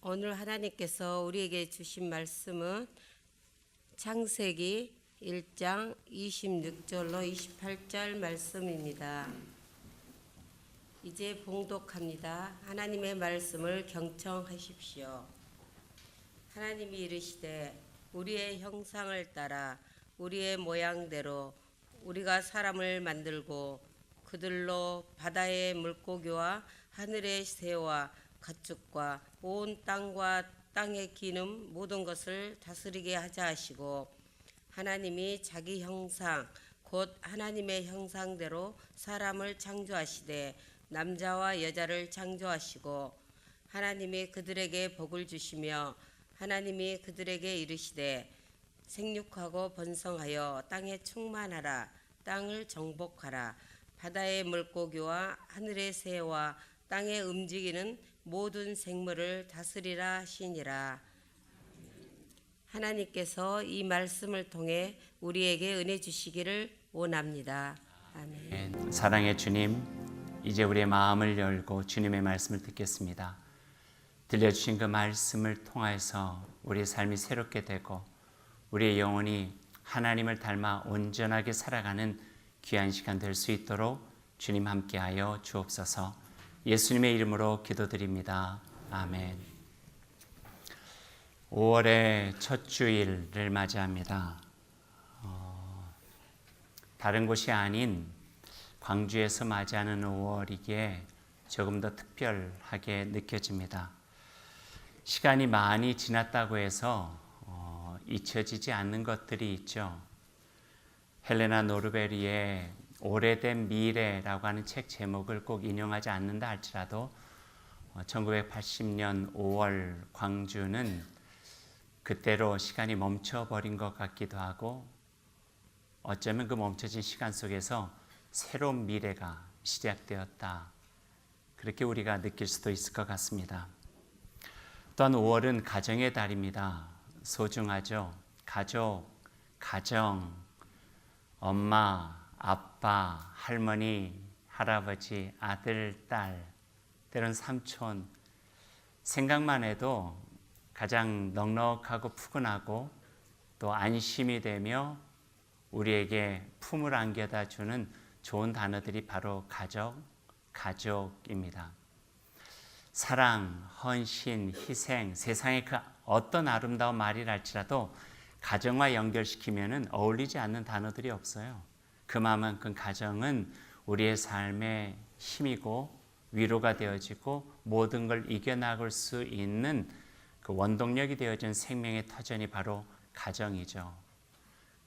오늘 하나님께서 우리에게 주신 말씀은 창세기 1장 26절로 28절 말씀입니다. 이제 봉독합니다. 하나님의 말씀을 경청하십시오. 하나님이 이르시되 우리의 형상을 따라 우리의 모양대로 우리가 사람을 만들고 그들로 바다의 물고기와 하늘의 새와 가축과 온 땅과 땅에 기는 모든 것을 다스리게 하자 하시고, 하나님이 자기 형상 곧 하나님의 형상대로 사람을 창조하시되 남자와 여자를 창조하시고, 하나님이 그들에게 복을 주시며 하나님이 그들에게 이르시되 생육하고 번성하여 땅에 충만하라. 땅을 정복하라. 바다의 물고기와 하늘의 새와 땅에 움직이는 모든 생물을 다스리라 하시니라. 하나님께서 이 말씀을 통해 우리에게 은혜 주시기를 원합니다. 아멘. 사랑의 주님, 이제 우리의 마음을 열고 주님의 말씀을 듣겠습니다. 들려주신 그 말씀을 통해서 우리의 삶이 새롭게 되고 우리의 영혼이 하나님을 닮아 온전하게 살아가는 귀한 시간 될 수 있도록 주님 함께하여 주옵소서. 예수님의 이름으로 기도드립니다. 아멘. 5월의 첫 주일을 맞이합니다. 다른 곳이 아닌 광주에서 맞이하는 5월이기에 조금 더 특별하게 느껴집니다. 시간이 많이 지났다고 해서 잊혀지지 않는 것들이 있죠. 헬레나 노르베리의 오래된 미래라고 하는 책 제목을 꼭 인용하지 않는다 할지라도 1980년 5월 광주는 그때로 시간이 멈춰버린 것 같기도 하고, 어쩌면 그 멈춰진 시간 속에서 새로운 미래가 시작되었다, 그렇게 우리가 느낄 수도 있을 것 같습니다. 또한 5월은 가정의 달입니다. 소중하죠. 가족, 가정, 엄마, 아빠, 할머니, 할아버지, 아들, 딸, 때론 삼촌, 생각만 해도 가장 넉넉하고 푸근하고 또 안심이 되며 우리에게 품을 안겨다 주는 좋은 단어들이 바로 가족, 가족입니다. 사랑, 헌신, 희생, 세상의 그 어떤 아름다운 말이랄지라도 가정과 연결시키면은 어울리지 않는 단어들이 없어요. 그만큼 가정은 우리의 삶의 힘이고 위로가 되어지고 모든 걸 이겨나갈 수 있는 그 원동력이 되어진 생명의 터전이 바로 가정이죠.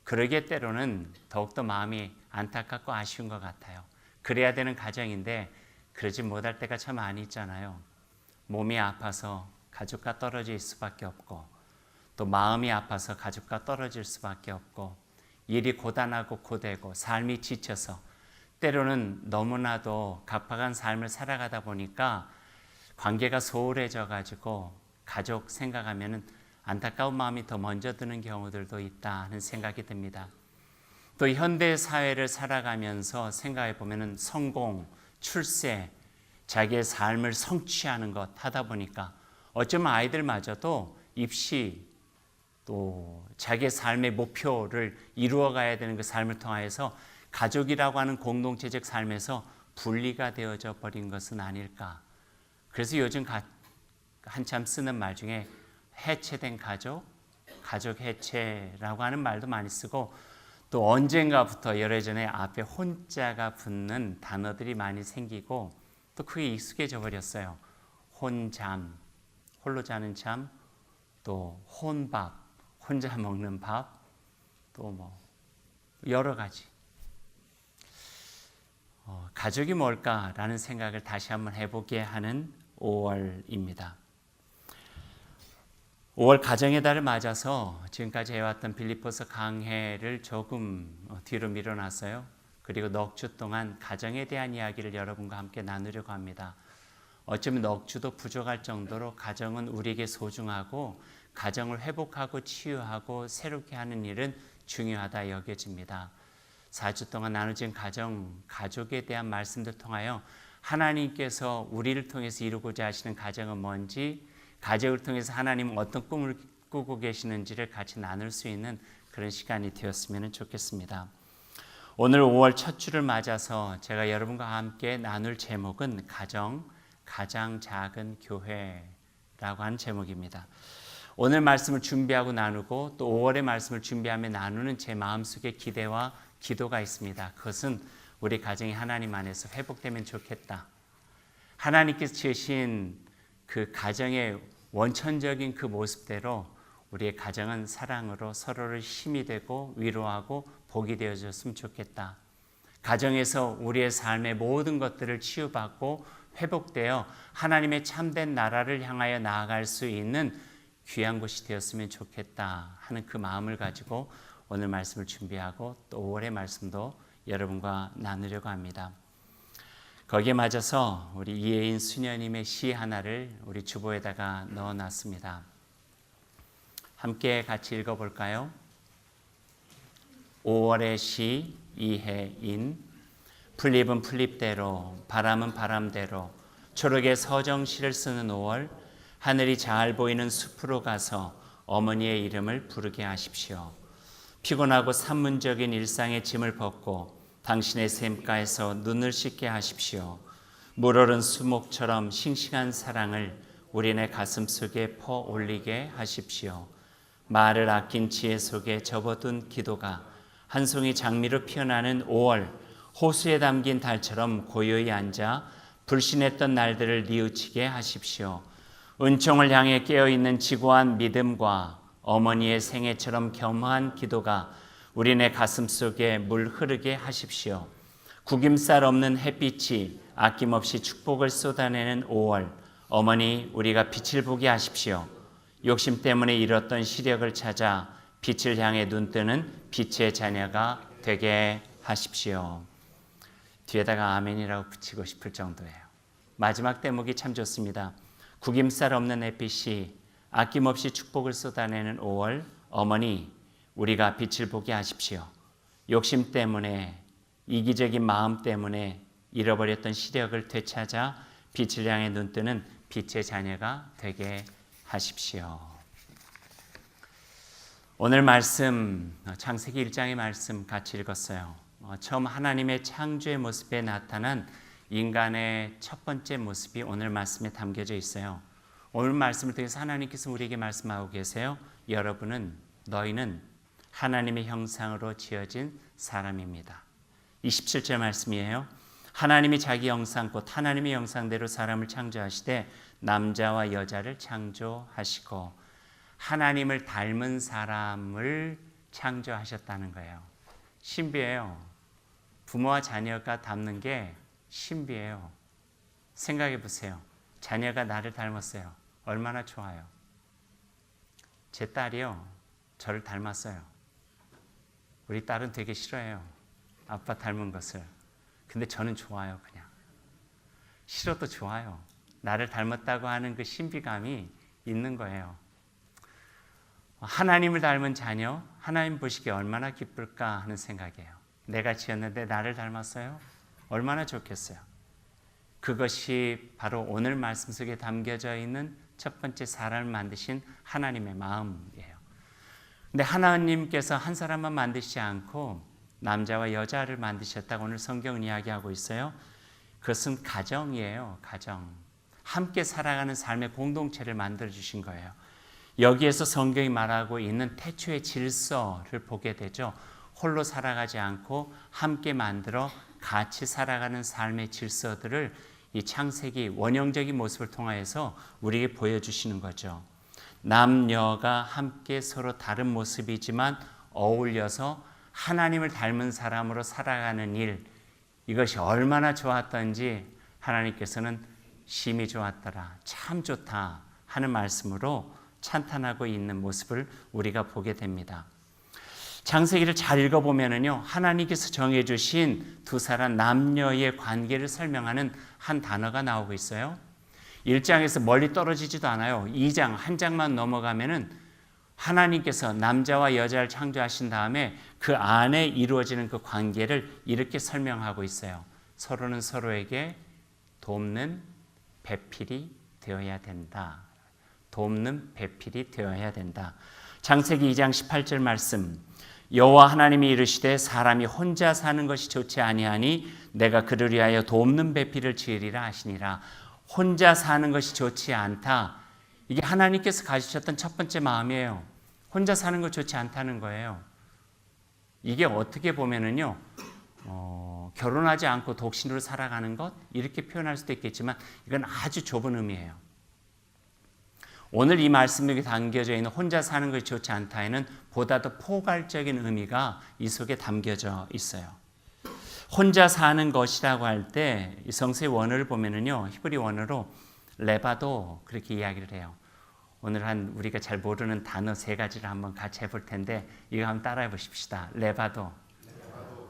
그러기에 때로는 더욱더 마음이 안타깝고 아쉬운 것 같아요. 그래야 되는 가정인데 그러지 못할 때가 참 많이 있잖아요. 몸이 아파서 가족과 떨어질 수밖에 없고, 또 마음이 아파서 가족과 떨어질 수밖에 없고, 일이 고단하고 고되고 삶이 지쳐서 때로는 너무나도 각박한 삶을 살아가다 보니까 관계가 소홀해져 가지고 가족 생각하면은 안타까운 마음이 더 먼저 드는 경우들도 있다 하는 생각이 듭니다. 또 현대 사회를 살아가면서 생각해 보면은 성공, 출세, 자기의 삶을 성취하는 것 하다 보니까 어쩌면 아이들마저도 입시, 또 자기의 삶의 목표를 이루어가야 되는 그 삶을 통하여서 가족이라고 하는 공동체적 삶에서 분리가 되어져 버린 것은 아닐까. 그래서 요즘 한참 쓰는 말 중에 해체된 가족, 가족 해체라고 하는 말도 많이 쓰고, 또 언젠가부터 예전에 앞에 혼자가 붙는 단어들이 많이 생기고 또 그게 익숙해져 버렸어요. 혼잠, 홀로 자는 잠, 또 혼밥, 혼자 먹는 밥, 또 뭐 여러 가지. 가족이 뭘까라는 생각을 다시 한번 해보게 하는 5월입니다. 5월 가정의 달을 맞아서 지금까지 해왔던 빌립보서 강해를 조금 뒤로 밀어놨어요. 그리고 넉 주 동안 가정에 대한 이야기를 여러분과 함께 나누려고 합니다. 어쩌면 넉 주도 부족할 정도로 가정은 우리에게 소중하고 가정을 회복하고 치유하고 새롭게 하는 일은 중요하다 여겨집니다. 4주 동안 나눠진 가족에 대한 말씀들 통하여 하나님께서 우리를 통해서 이루고자 하시는 가정은 뭔지, 가족을 통해서 하나님은 어떤 꿈을 꾸고 계시는지를 같이 나눌 수 있는 그런 시간이 되었으면 좋겠습니다. 오늘 5월 첫 주를 맞아서 제가 여러분과 함께 나눌 제목은 가장 작은 교회라고 하는 제목입니다. 오늘 말씀을 준비하고 나누고 또 5월의 말씀을 준비하며 나누는 제 마음속의 기대와 기도가 있습니다. 그것은 우리 가정이 하나님 안에서 회복되면 좋겠다. 하나님께서 지으신 그 가정의 원천적인 그 모습대로 우리의 가정은 사랑으로 서로를 힘이 되고 위로하고 복이 되어졌으면 좋겠다. 가정에서 우리의 삶의 모든 것들을 치유받고 회복되어 하나님의 참된 나라를 향하여 나아갈 수 있는 귀한 곳이 되었으면 좋겠다 하는 그 마음을 가지고 오늘 말씀을 준비하고 또 5월의 말씀도 여러분과 나누려고 합니다. 거기에 맞아서 우리 이혜인 수녀님의 시 하나를 우리 주보에다가 넣어놨습니다. 함께 같이 읽어볼까요? 5월의 시 이혜인. 풀잎은 풀잎대로 바람은 바람대로 초록의 서정시를 쓰는 5월. 하늘이 잘 보이는 숲으로 가서 어머니의 이름을 부르게 하십시오. 피곤하고 산문적인 일상의 짐을 벗고 당신의 샘가에서 눈을 씻게 하십시오. 물오른 수목처럼 싱싱한 사랑을 우리네 가슴 속에 퍼올리게 하십시오. 말을 아낀 지혜 속에 접어둔 기도가 한 송이 장미로 피어나는 5월, 호수에 담긴 달처럼 고요히 앉아 불신했던 날들을 뉘우치게 하십시오. 은총을 향해 깨어있는 지고한 믿음과 어머니의 생애처럼 겸허한 기도가 우리네 가슴 속에 물 흐르게 하십시오. 구김살 없는 햇빛이 아낌없이 축복을 쏟아내는 5월, 어머니 우리가 빛을 보게 하십시오. 욕심 때문에 잃었던 시력을 찾아 빛을 향해 눈뜨는 빛의 자녀가 되게 하십시오. 뒤에다가 아멘이라고 붙이고 싶을 정도예요. 마지막 대목이 참 좋습니다. 구김살 없는 햇빛이 아낌없이 축복을 쏟아내는 5월, 어머니 우리가 빛을 보게 하십시오. 욕심 때문에 이기적인 마음 때문에 잃어버렸던 시력을 되찾아 빛을 향해 눈뜨는 빛의 자녀가 되게 하십시오. 오늘 말씀 창세기 1장의 말씀 같이 읽었어요. 처음 하나님의 창조의 모습에 나타난 인간의 첫 번째 모습이 오늘 말씀에 담겨져 있어요. 오늘 말씀을 통해서 하나님께서 우리에게 말씀하고 계세요. 너희는 하나님의 형상으로 지어진 사람입니다. 27절 말씀이에요. 하나님이 자기 형상 곧 하나님의 형상대로 사람을 창조하시되 남자와 여자를 창조하시고 하나님을 닮은 사람을 창조하셨다는 거예요. 신비해요. 부모와 자녀가 닮는 게 신비해요. 생각해 보세요. 자녀가 나를 닮았어요. 얼마나 좋아요. 제 딸이요. 저를 닮았어요. 우리 딸은 되게 싫어해요. 아빠 닮은 것을. 근데 저는 좋아요. 그냥. 싫어도 좋아요. 나를 닮았다고 하는 그 신비감이 있는 거예요. 하나님을 닮은 자녀, 하나님 보시기에 얼마나 기쁠까 하는 생각이에요. 내가 지었는데 나를 닮았어요? 얼마나 좋겠어요. 그것이 바로 오늘 말씀 속에 담겨져 있는 첫 번째 사람을 만드신 하나님의 마음이에요. 근데 하나님께서 한 사람만 만드시지 않고 남자와 여자를 만드셨다고 오늘 성경은 이야기하고 있어요. 그것은 가정이에요. 가정. 함께 살아가는 삶의 공동체를 만들어주신 거예요. 여기에서 성경이 말하고 있는 태초의 질서를 보게 되죠. 홀로 살아가지 않고 함께 만들어 같이 살아가는 삶의 질서들을 이 창세기 원형적인 모습을 통하여서 우리에게 보여주시는 거죠. 남녀가 함께 서로 다른 모습이지만 어울려서 하나님을 닮은 사람으로 살아가는 일, 이것이 얼마나 좋았던지 하나님께서는 심히 좋았더라, 참 좋다 하는 말씀으로 찬탄하고 있는 모습을 우리가 보게 됩니다. 창세기를 잘 읽어보면요, 하나님께서 정해주신 두 사람 남녀의 관계를 설명하는 한 단어가 나오고 있어요. 1장에서 멀리 떨어지지도 않아요. 2장, 한 장만 넘어가면은 하나님께서 남자와 여자를 창조하신 다음에 그 안에 이루어지는 그 관계를 이렇게 설명하고 있어요. 서로는 서로에게 돕는 배필이 되어야 된다. 돕는 배필이 되어야 된다. 창세기 2장 18절 말씀, 여호와 하나님이 이르시되 사람이 혼자 사는 것이 좋지 아니하니 내가 그를 위하여 돕는 배필을 지으리라 하시니라. 혼자 사는 것이 좋지 않다. 이게 하나님께서 가지셨던 첫 번째 마음이에요. 혼자 사는 거 좋지 않다는 거예요. 이게 어떻게 보면은요, 결혼하지 않고 독신으로 살아가는 것 이렇게 표현할 수도 있겠지만 이건 아주 좁은 의미예요. 오늘 이 말씀에 담겨져 있는 혼자 사는 것이 좋지 않다에는 보다 더 포괄적인 의미가 이 속에 담겨져 있어요. 혼자 사는 것이라고 할 때 성서의 원어를 보면은요, 히브리 원어로 레바도 그렇게 이야기를 해요. 오늘 우리가 잘 모르는 단어 3가지를 한번 같이 해볼 텐데 이거 한번 따라해 보십시다. 레바도.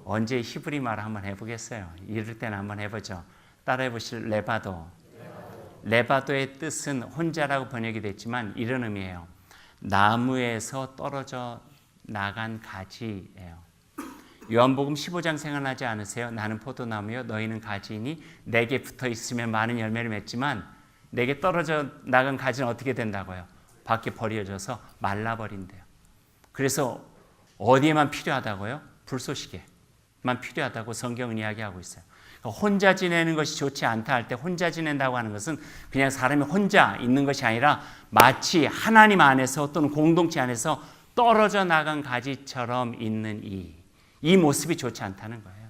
언제 히브리 말 한번 해보겠어요? 이럴 때는 한번 해보죠. 따라해 보실 레바도. 레바도의 뜻은 혼자라고 번역이 됐지만 이런 의미예요. 나무에서 떨어져 나간 가지예요. 요한복음 15장 생각나지 않으세요? 나는 포도나무요 너희는 가지이니 내게 붙어 있으면 많은 열매를 맺지만 내게 떨어져 나간 가지는 어떻게 된다고요? 밖에 버려져서 말라버린대요. 그래서 어디에만 필요하다고요? 불쏘시개만 필요하다고 성경은 이야기하고 있어요. 그러니까 혼자 지내는 것이 좋지 않다 할 때 혼자 지낸다고 하는 것은 그냥 사람이 혼자 있는 것이 아니라 마치 하나님 안에서 또는 공동체 안에서 떨어져 나간 가지처럼 있는 이 모습이 좋지 않다는 거예요.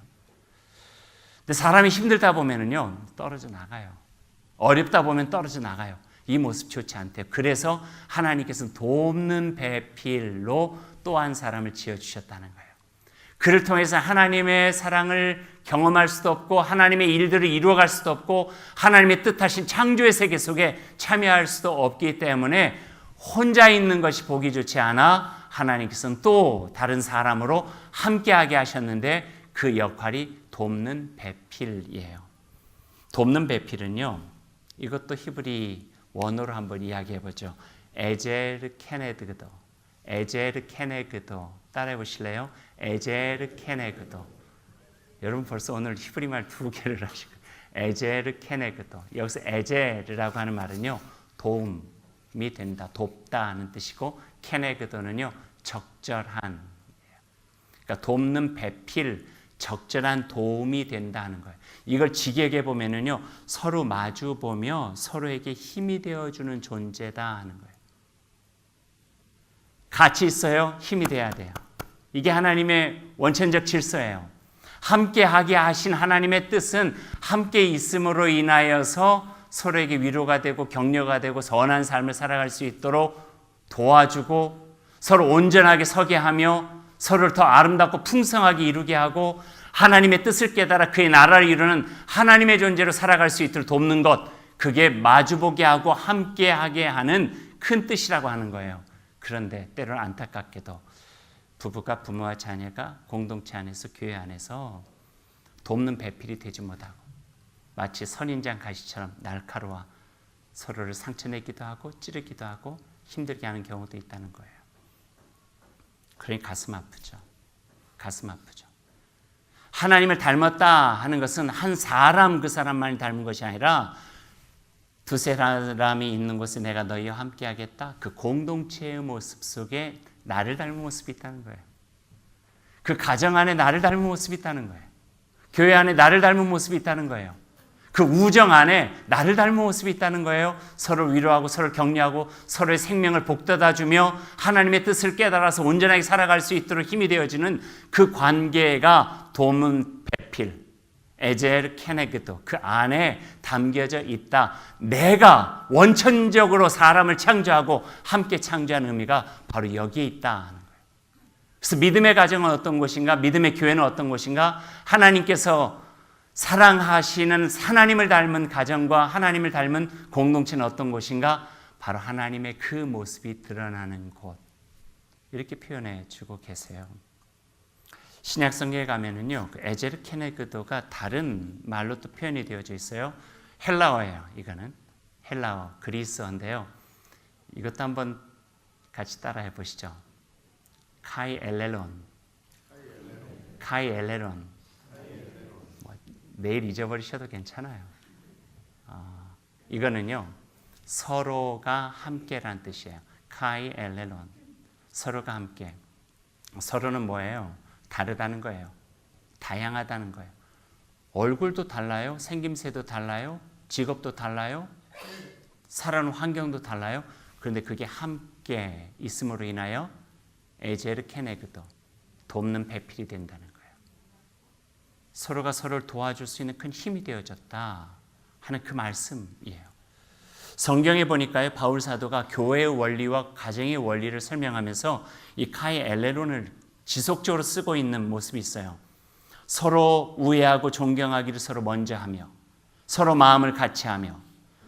근데 사람이 힘들다 보면은요, 떨어져 나가요. 어렵다 보면 떨어져 나가요. 이 모습 좋지 않대요. 그래서 하나님께서는 돕는 배필로 또 한 사람을 지어주셨다는 거예요. 그를 통해서 하나님의 사랑을 경험할 수도 없고 하나님의 일들을 이루어갈 수도 없고 하나님의 뜻하신 창조의 세계 속에 참여할 수도 없기 때문에 혼자 있는 것이 보기 좋지 않아 하나님께서는 또 다른 사람으로 함께하게 하셨는데 그 역할이 돕는 배필이에요. 돕는 배필은요, 이것도 히브리 원어로 한번 이야기해 보죠. 에제르 케네그도. 에제르 케네그도. 따라해 보실래요? 에제르 케네그도. 여러분 벌써 오늘 히브리 말 2개를 하시고 에제르 케네그도. 여기서 에제르라고 하는 말은요, 도움이 된다, 돕다 하는 뜻이고 케네그도는요, 적절한. 그러니까 돕는 배필, 적절한 도움이 된다는 거예요. 이걸 직역해 보면은요, 서로 마주 보며 서로에게 힘이 되어주는 존재다 하는 거예요. 같이 있어요. 힘이 돼야 돼요. 이게 하나님의 원천적 질서예요. 함께하게 하신 하나님의 뜻은 함께 있음으로 인하여서 서로에게 위로가 되고 격려가 되고 선한 삶을 살아갈 수 있도록 도와주고 서로 온전하게 서게 하며 서로를 더 아름답고 풍성하게 이루게 하고 하나님의 뜻을 깨달아 그의 나라를 이루는 하나님의 존재로 살아갈 수 있도록 돕는 것, 그게 마주보게 하고 함께하게 하는 큰 뜻이라고 하는 거예요. 그런데 때로는 안타깝게도 부부가 부모와 자녀가 공동체 안에서 교회 안에서 돕는 배필이 되지 못하고 마치 선인장 가시처럼 날카로워 서로를 상처내기도 하고 찌르기도 하고 힘들게 하는 경우도 있다는 거예요. 그러니 가슴 아프죠. 가슴 아프죠. 하나님을 닮았다 하는 것은 한 사람 그 사람만이 닮은 것이 아니라 두세 사람이 있는 곳에 내가 너희와 함께 하겠다. 그 공동체의 모습 속에 나를 닮은 모습이 있다는 거예요. 그 가정 안에 나를 닮은 모습이 있다는 거예요. 교회 안에 나를 닮은 모습이 있다는 거예요. 그 우정 안에 나를 닮은 모습이 있다는 거예요. 서로를 위로하고 서로를 격려하고 서로의 생명을 복돋아주며 하나님의 뜻을 깨달아서 온전하게 살아갈 수 있도록 힘이 되어지는 그 관계가 도문 배필, 에젤 케네그도 그 안에 담겨져 있다. 내가 원천적으로 사람을 창조하고 함께 창조한 의미가 바로 여기에 있다 하는 거예요. 그래서 믿음의 가정은 어떤 곳인가? 믿음의 교회는 어떤 곳인가? 하나님께서 사랑하시는 하나님을 닮은 가정과 하나님을 닮은 공동체는 어떤 곳인가? 바로 하나님의 그 모습이 드러나는 곳. 이렇게 표현해 주고 계세요. 신약 성경에 가면은요, 그 에제르 케네그도가 다른 말로 또 표현이 되어져 있어요. 헬라어예요. 이거는 헬라어, 그리스어인데요. 이것도 한번 같이 따라해 보시죠. 카이 엘레론. 카이 엘레론. 내일 잊어버리셔도 괜찮아요. 이거는요, 서로가 함께란 뜻이에요. 카이 엘렐론. 서로가 함께. 서로는 뭐예요? 다르다는 거예요. 다양하다는 거예요. 얼굴도 달라요. 생김새도 달라요. 직업도 달라요. 살아가는 환경도 달라요. 그런데 그게 함께 있음으로 인하여 에제르 케네그도 돕는 배필이 된다는 거예요. 서로가 서로를 도와줄 수 있는 큰 힘이 되어졌다 하는 그 말씀이에요. 성경에 보니까요, 바울 사도가 교회의 원리와 가정의 원리를 설명하면서 이 카이 엘레론을 지속적으로 쓰고 있는 모습이 있어요. 서로 우애하고 존경하기를 서로 먼저 하며, 서로 마음을 같이 하며,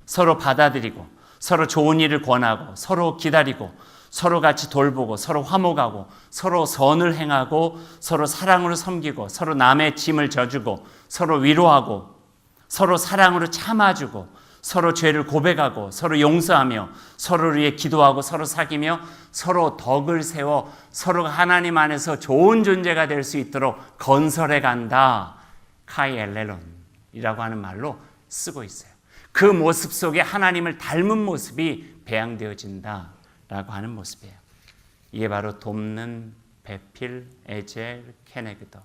서로 받아들이고, 서로 좋은 일을 권하고, 서로 기다리고, 서로 같이 돌보고, 서로 화목하고, 서로 선을 행하고, 서로 사랑으로 섬기고, 서로 남의 짐을 져주고, 서로 위로하고, 서로 사랑으로 참아주고, 서로 죄를 고백하고, 서로 용서하며, 서로를 위해 기도하고, 서로 사귀며, 서로 덕을 세워 서로가 하나님 안에서 좋은 존재가 될 수 있도록 건설해 간다. 카이 엘렐론이라고 하는 말로 쓰고 있어요. 그 모습 속에 하나님을 닮은 모습이 배양되어진다라고 하는 모습이에요. 이게 바로 돕는 베필, 에젤, 케네그더,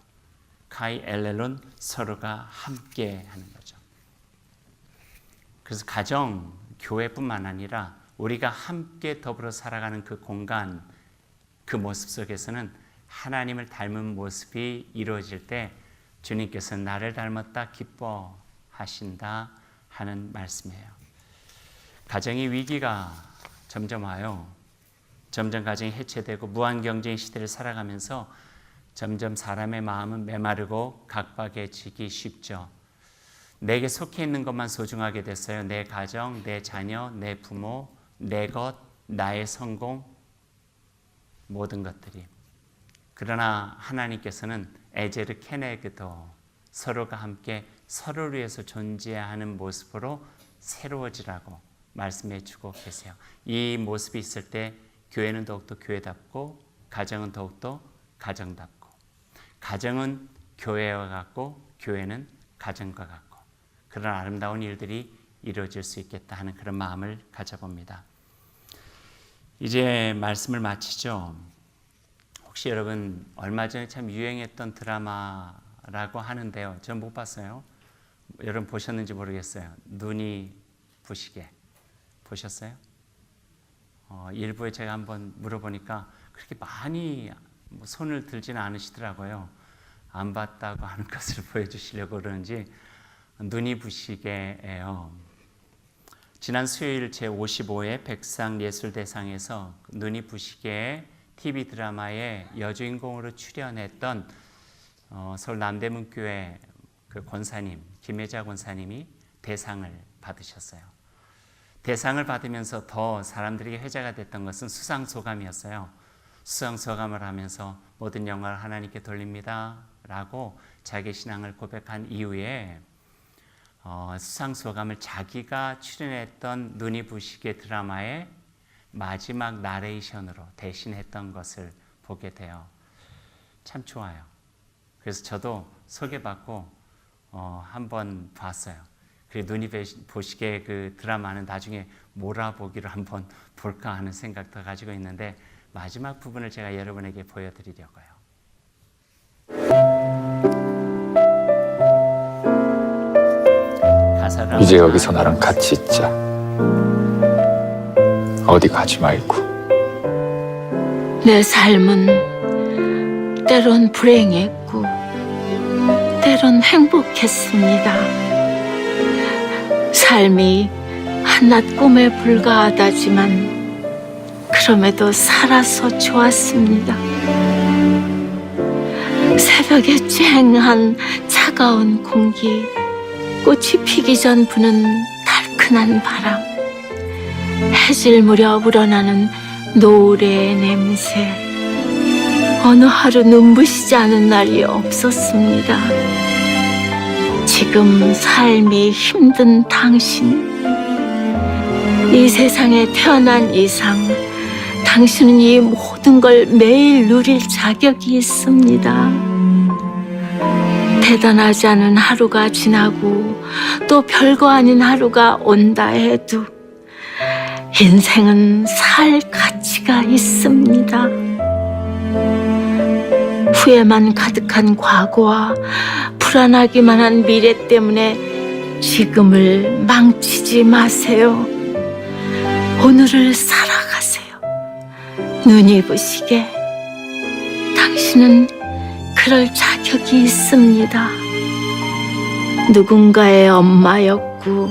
카이 엘렐론, 서로가 함께 하는 거죠. 그래서 가정, 교회뿐만 아니라 우리가 함께 더불어 살아가는 그 공간, 그 모습 속에서는 하나님을 닮은 모습이 이루어질 때 주님께서는 나를 닮았다 기뻐하신다 하는 말씀이에요. 가정의 위기가 점점 와요. 점점 가정이 해체되고 무한 경쟁 시대를 살아가면서 점점 사람의 마음은 메마르고 각박해지기 쉽죠. 내게 속해 있는 것만 소중하게 됐어요. 내 가정, 내 자녀, 내 부모, 내 것, 나의 성공, 모든 것들이. 그러나 하나님께서는 에제르 케네그도 서로가 함께 서로를 위해서 존재하는 모습으로 새로워지라고 말씀해 주고 계세요. 이 모습이 있을 때 교회는 더욱더 교회답고, 가정은 더욱더 가정답고, 가정은 교회와 같고, 교회는 가정과 같고, 그런 아름다운 일들이 이루어질 수 있겠다 하는 그런 마음을 가져봅니다. 이제 말씀을 마치죠. 혹시 여러분 얼마 전에 참 유행했던 드라마라고 하는데요. 전 못 봤어요. 여러분 보셨는지 모르겠어요. 눈이 부시게 보셨어요? 일부에 제가 한번 물어보니까 그렇게 많이 손을 들지는 않으시더라고요. 안 봤다고 하는 것을 보여주시려고 그러는지 눈이 부시게예요. 지난 수요일 제55회 백상예술대상에서 눈이 부시게의 TV 드라마의 여주인공으로 출연했던 서울 남대문교회 그 권사님, 김혜자 권사님이 대상을 받으셨어요. 대상을 받으면서 더 사람들에게 회자가 됐던 것은 수상소감이었어요. 수상소감을 하면서 모든 영광을 하나님께 돌립니다 라고 자기 신앙을 고백한 이후에 수상소감을 자기가 출연했던 눈이 부시게 드라마의 마지막 나레이션으로 대신했던 것을 보게 돼요. 참 좋아요. 그래서 저도 소개받고 한번 봤어요. 그리고 눈이 부시게 그 드라마는 나중에 몰아보기로 한번 볼까 하는 생각도 가지고 있는데 마지막 부분을 제가 여러분에게 보여드리려고요. 이제 여기서 나랑 같이 있자. 어디 가지 말고. 내 삶은 때론 불행했고 때론 행복했습니다. 삶이 한낱 꿈에 불과하다지만 그럼에도 살아서 좋았습니다. 새벽에 쨍한 차가운 공기, 꽃이 피기 전 부는 달큰한 바람, 해질 무렵 우러나는 노을의 냄새, 어느 하루 눈부시지 않은 날이 없었습니다. 지금 삶이 힘든 당신, 이 세상에 태어난 이상 당신은 이 모든 걸 매일 누릴 자격이 있습니다. 대단하지 않은 하루가 지나고 또 별거 아닌 하루가 온다 해도 인생은 살 가치가 있습니다. 후회만 가득한 과거와 불안하기만 한 미래 때문에 지금을 망치지 마세요. 오늘을 살아가세요. 눈이 부시게 당신은 그럴 자격이 있습니다. 누군가의 엄마였고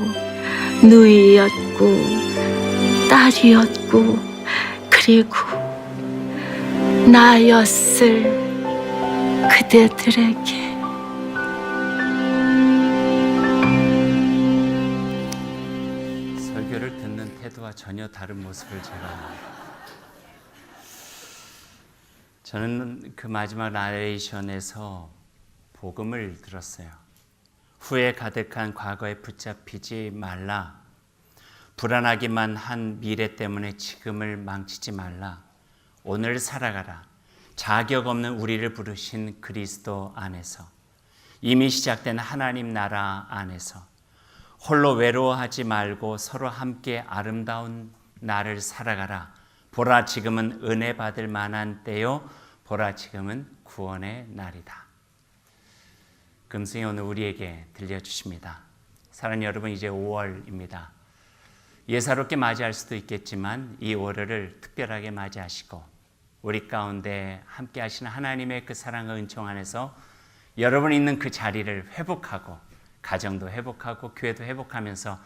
누이였고 딸이었고 그리고 나였을 그대들에게 설교를 듣는 태도와 전혀 다른 모습을 저는 그 마지막 나레이션에서 복음을 들었어요. 후회 가득한 과거에 붙잡히지 말라. 불안하기만 한 미래 때문에 지금을 망치지 말라. 오늘 살아가라. 자격 없는 우리를 부르신 그리스도 안에서, 이미 시작된 하나님 나라 안에서 홀로 외로워하지 말고 서로 함께 아름다운 날을 살아가라. 보라, 지금은 은혜 받을 만한 때요. 보라, 지금은 구원의 날이다. 금승이 오늘 우리에게 들려주십니다. 사랑하는 여러분, 이제 5월입니다. 예사롭게 맞이할 수도 있겠지만 이 월요를 특별하게 맞이하시고 우리 가운데 함께 하시는 하나님의 그 사랑과 은총 안에서 여러분 있는 그 자리를 회복하고 가정도 회복하고 교회도 회복하면서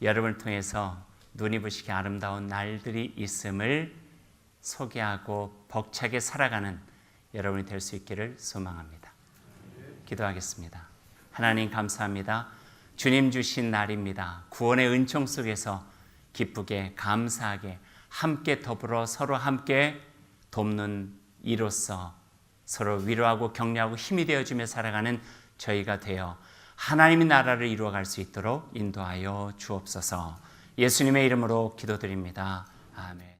여러분을 통해서 눈이 부시게 아름다운 날들이 있음을 소개하고 벅차게 살아가는 여러분이 될 수 있기를 소망합니다. 기도하겠습니다. 하나님 감사합니다. 주님 주신 날입니다. 구원의 은총 속에서 기쁘게 감사하게 함께 더불어 서로 함께 돕는 이로써 서로 위로하고 격려하고 힘이 되어주며 살아가는 저희가 되어 하나님의 나라를 이루어갈 수 있도록 인도하여 주옵소서. 예수님의 이름으로 기도드립니다. 아멘.